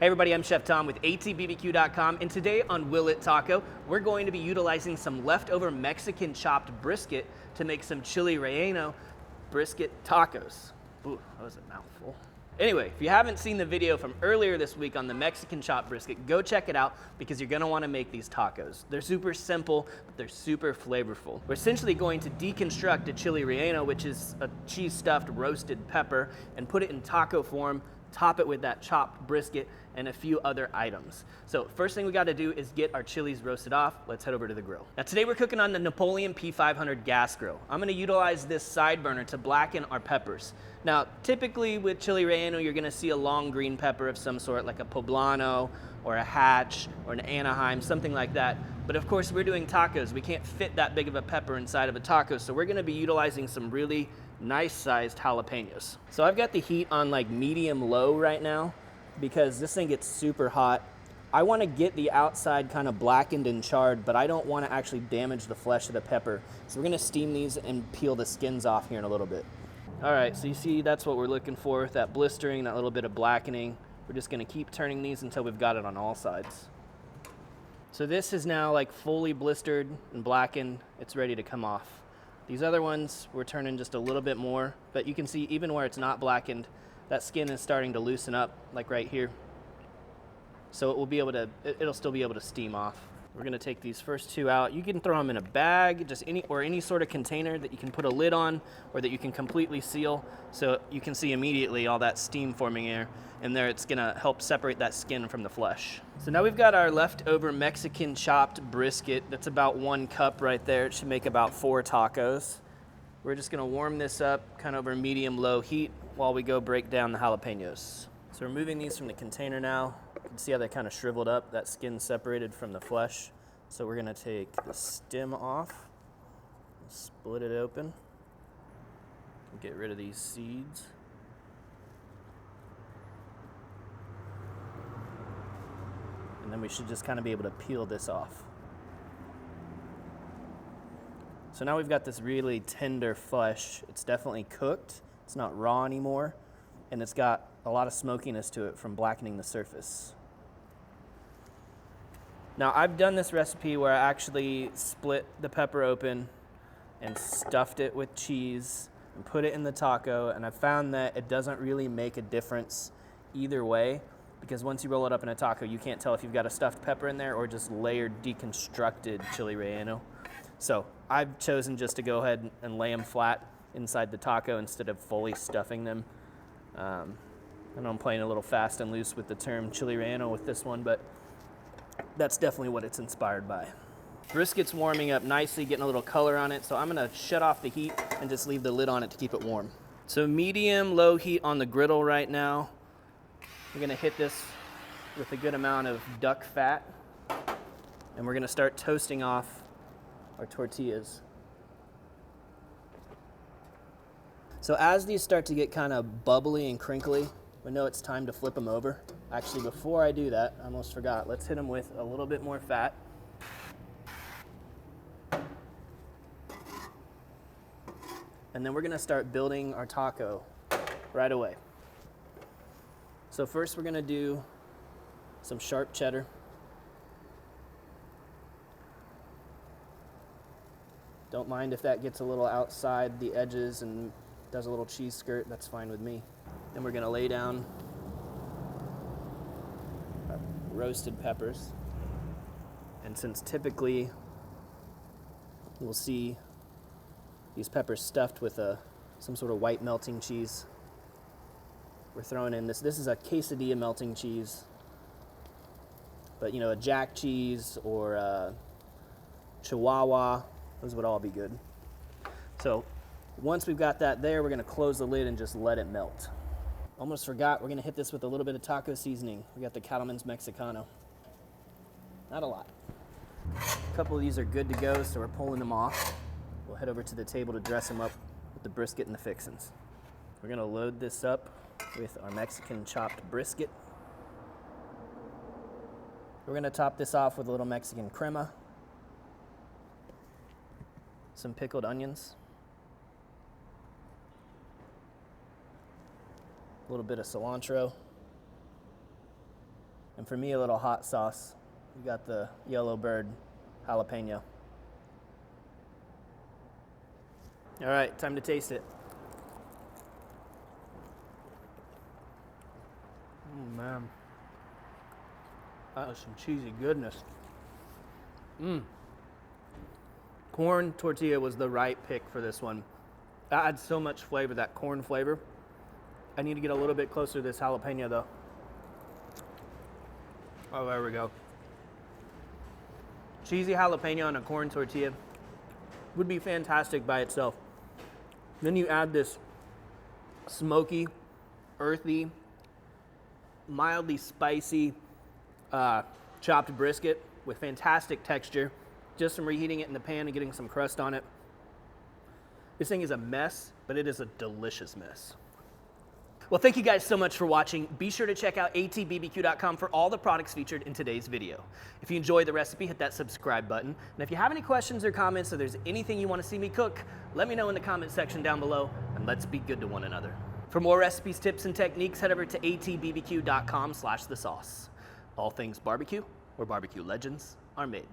Hey everybody, I'm Chef Tom with atbbq.com, and today on Will It Taco, we're going to be utilizing some leftover Mexican chopped brisket to make some Chile Relleno brisket tacos. Ooh, that was a mouthful. Anyway, if you haven't seen the video from earlier this week on the Mexican chopped brisket, go check it out because you're gonna wanna make these tacos. They're super simple, but they're super flavorful. We're essentially going to deconstruct a Chile Relleno, which is a cheese stuffed roasted pepper, and put it in taco form, top it with that chopped brisket, and a few other items. So first thing we gotta do is get our chilies roasted off. Let's head over to the grill. Now today we're cooking on the Napoleon P500 gas grill. I'm gonna utilize this side burner to blacken our peppers. Now typically with Chile Relleno, you're gonna see a long green pepper of some sort, like a poblano or a hatch or an Anaheim, something like that. But of course we're doing tacos. We can't fit that big of a pepper inside of a taco, so we're gonna be utilizing some really nice sized jalapenos. So I've got the heat on like medium low right now because this thing gets super hot. I want to get the outside kind of blackened and charred, but I don't want to actually damage the flesh of the pepper. So we're going to steam these and peel the skins off here in a little bit. All right, so you see that's what we're looking for, that blistering, that little bit of blackening. We're just going to keep turning these until we've got it on all sides. So this is now like fully blistered and blackened. It's ready to come off. These other ones, we're turning just a little bit more, but you can see even where it's not blackened, that skin is starting to loosen up, like right here. So it will be able to, it'll still be able to steam off. We're gonna take these first two out. You can throw them in a bag, just any sort of container that you can put a lid on or that you can completely seal, so you can see immediately all that steam forming here. And there it's gonna help separate that skin from the flesh. So now we've got our leftover Mexican chopped brisket. That's about 1 cup right there. It should make about 4 tacos. We're just gonna warm this up kind of over medium-low heat while we go break down the jalapenos. So we're moving these from the container now. You can see how they kind of shriveled up, that skin separated from the flesh. So we're gonna take the stem off, split it open, get rid of these seeds. And then we should just kind of be able to peel this off. So now we've got this really tender flesh. It's definitely cooked. It's not raw anymore. And it's got a lot of smokiness to it from blackening the surface. Now I've done this recipe where I actually split the pepper open and stuffed it with cheese and put it in the taco, and I found that it doesn't really make a difference either way, because once you roll it up in a taco, you can't tell if you've got a stuffed pepper in there or just layered deconstructed Chile Relleno. So I've chosen just to go ahead and lay them flat inside the taco instead of fully stuffing them. I know I'm playing a little fast and loose with the term Chile Relleno with this one, but that's definitely what it's inspired by. Brisket's warming up nicely, getting a little color on it, so I'm gonna shut off the heat and just leave the lid on it to keep it warm. So medium-low heat on the griddle right now. We're gonna hit this with a good amount of duck fat, and we're gonna start toasting off our tortillas. So as these start to get kind of bubbly and crinkly, we know it's time to flip them over. Actually, before I do that, I almost forgot. Let's hit them with a little bit more fat. And then we're gonna start building our taco right away. So first we're gonna do some sharp cheddar. Don't mind if that gets a little outside the edges and does a little cheese skirt, that's fine with me. Then we're gonna lay down our roasted peppers. And since typically you'll see these peppers stuffed with some sort of white melting cheese, we're throwing in this is a quesadilla melting cheese, but you know, a jack cheese or a Chihuahua, those would all be good. So once we've got that there, we're gonna close the lid and just let it melt. Almost forgot, we're gonna hit this with a little bit of taco seasoning. We got the Cattleman's Mexicano. Not a lot. A couple of these are good to go, so we're pulling them off. We'll head over to the table to dress them up with the brisket and the fixins. We're gonna load this up with our Mexican chopped brisket. We're gonna top this off with a little Mexican crema, some pickled onions, a little bit of cilantro, And for me, a little hot sauce. We got the Yellow Bird jalapeno. All right, time to taste it. Oh man, that was some cheesy goodness. Corn tortilla was the right pick for this one. That adds so much flavor, that corn flavor. I need to get a little bit closer to this jalapeno though. Oh, there we go. Cheesy jalapeno on a corn tortilla would be fantastic by itself. Then you add this smoky, earthy, mildly spicy chopped brisket with fantastic texture, just from reheating it in the pan and getting some crust on it. This thing is a mess, but it is a delicious mess. Well, thank you guys so much for watching. Be sure to check out atbbq.com for all the products featured in today's video. If you enjoyed the recipe, hit that subscribe button. And if you have any questions or comments, or there's anything you want to see me cook, let me know in the comment section down below, and let's be good to one another. For more recipes, tips, and techniques, head over to atbbq.com/thesauce. All things barbecue, where barbecue legends are made.